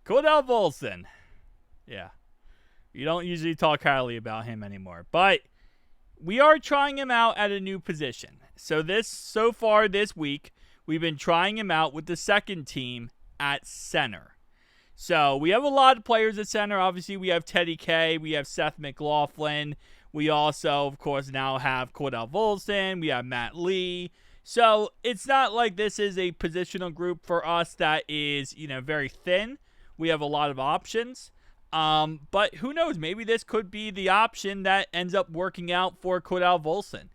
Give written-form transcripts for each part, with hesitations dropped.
Cordell Volson. Yeah. You don't usually talk highly about him anymore. But we are trying him out at a new position. So far this week, we've been trying him out with the second team at center. So we have a lot of players at center. Obviously, we have Teddy K. We have Seth McLaughlin. We also, of course, now have Cordell Volson. We have Matt Lee. So it's not like this is a positional group for us that is, very thin. We have a lot of options. But who knows? Maybe this could be the option that ends up working out for Cordell Volson.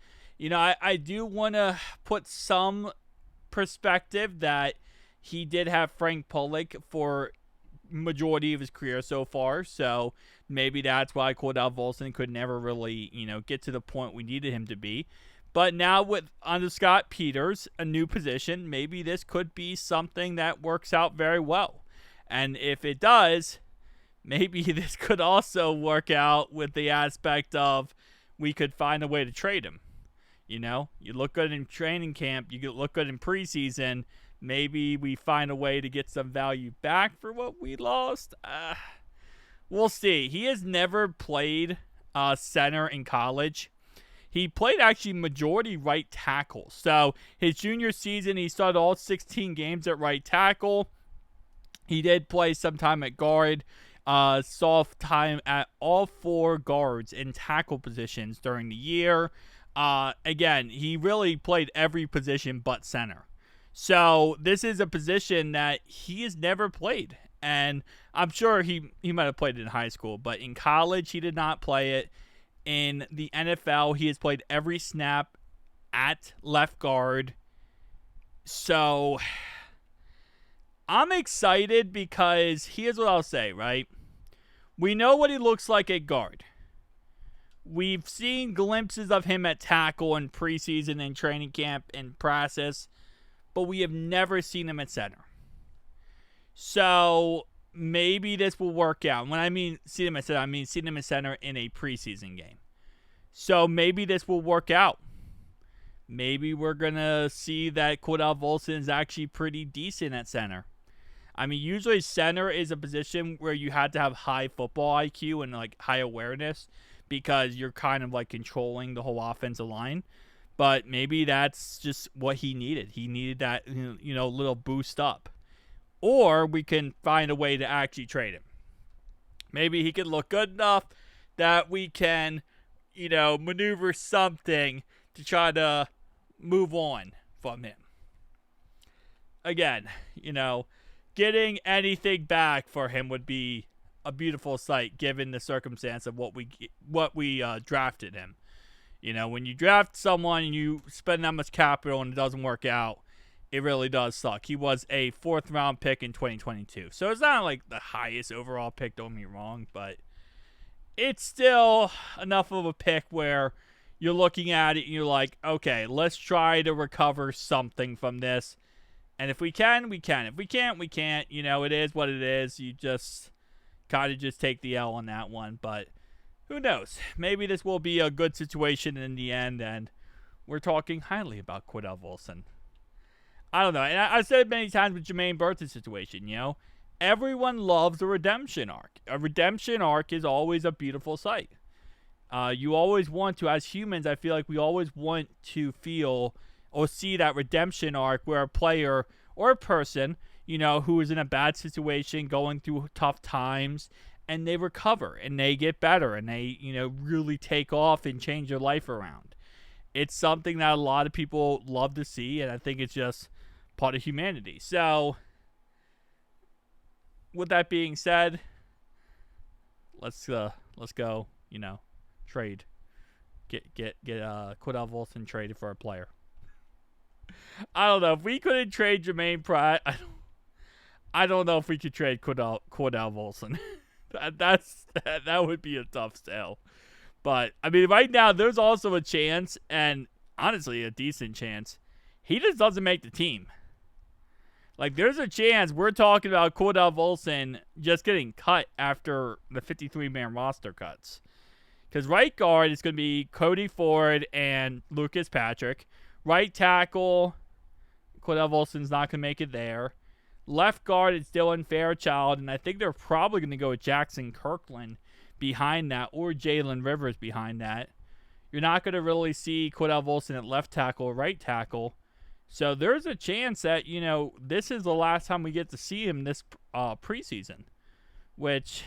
I do want to put some perspective that he did have Frank Pollock for majority of his career so far, so maybe that's why Cordell Volson could never really, get to the point we needed him to be. But now under Scott Peters, a new position, maybe this could be something that works out very well. And if it does, maybe this could also work out with the aspect of we could find a way to trade him. You look good in training camp, you look good in preseason. Maybe we find a way to get some value back for what we lost. We'll see. He has never played center in college. He played actually majority right tackle. So his junior season, he started all 16 games at right tackle. He did play some time at guard. Saw time at all 4 guards in tackle positions during the year. Again, he really played every position but center. So this is a position that he has never played. And I'm sure he might have played it in high school, but in college he did not play it. In the NFL, he has played every snap at left guard. So I'm excited because here's what I'll say, right? We know what he looks like at guard. We've seen glimpses of him at tackle in preseason and training camp and practice, but we have never seen him at center. So maybe this will work out. When I mean see him at center, I mean see him at center in a preseason game. So maybe this will work out. Maybe we're going to see that Cordell Volson is actually pretty decent at center. I mean, usually center is a position where you have to have high football IQ and high awareness because you're kind of controlling the whole offensive line. But maybe that's just what he needed. He needed that, little boost up. Or we can find a way to actually trade him. Maybe he could look good enough that we can, maneuver something to try to move on from him. Again, getting anything back for him would be a beautiful sight given the circumstance of what we drafted him. When you draft someone and you spend that much capital and it doesn't work out, it really does suck. He was a 4th round pick in 2022. So it's not the highest overall pick, don't get me wrong, but it's still enough of a pick where you're looking at it and you're like, okay, let's try to recover something from this. And if we can, we can. If we can't, we can't. It is what it is. You just kind of just take the L on that one, but who knows? Maybe this will be a good situation in the end, and we're talking highly about Cordell Volson. I don't know. And I've said it many times with Jermaine Burton's situation, everyone loves a redemption arc. A redemption arc is always a beautiful sight. You always want to, as humans, I feel like we always want to feel or see that redemption arc where a player or a person, who is in a bad situation, going through tough times, and they recover and they get better and they, really take off and change their life around. It's something that a lot of people love to see, and I think it's just part of humanity. So, with that being said, let's go, trade. Get Cordell Volson traded for a player. I don't know if we couldn't trade Jermaine Pratt. I don't know if we could trade Cordell Volson. That would be a tough sell. But I mean, right now there's also a chance, and honestly, a decent chance, he just doesn't make the team. There's a chance we're talking about Cordell Volson just getting cut after the 53-man roster cuts. Because right guard is going to be Cody Ford and Lucas Patrick. Right tackle, Cordell Volson's not going to make it there. Left guard is Dylan Fairchild, and I think they're probably going to go with Jackson Kirkland behind that, or Jalen Rivers behind that. You're not going to really see Cordell Volson at left tackle or right tackle. So there's a chance that, this is the last time we get to see him this preseason, which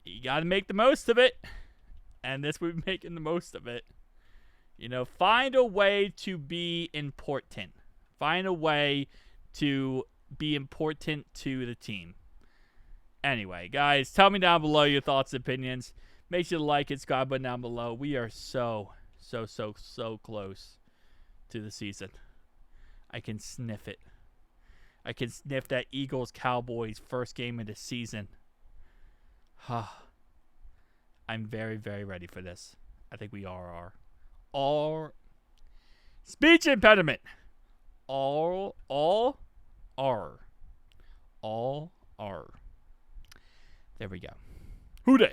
you got to make the most of it. And this we'll be making the most of it. Find a way to be important. Find a way to be important to the team. Anyway, guys, tell me down below your thoughts and opinions. Make sure to like it, subscribe button down below. We are so close to the season. I can sniff it. I can sniff that Eagles-Cowboys first game of the season. I'm very, very ready for this. I think we all are. Speech impediment. All are. There we go. Hoo-day.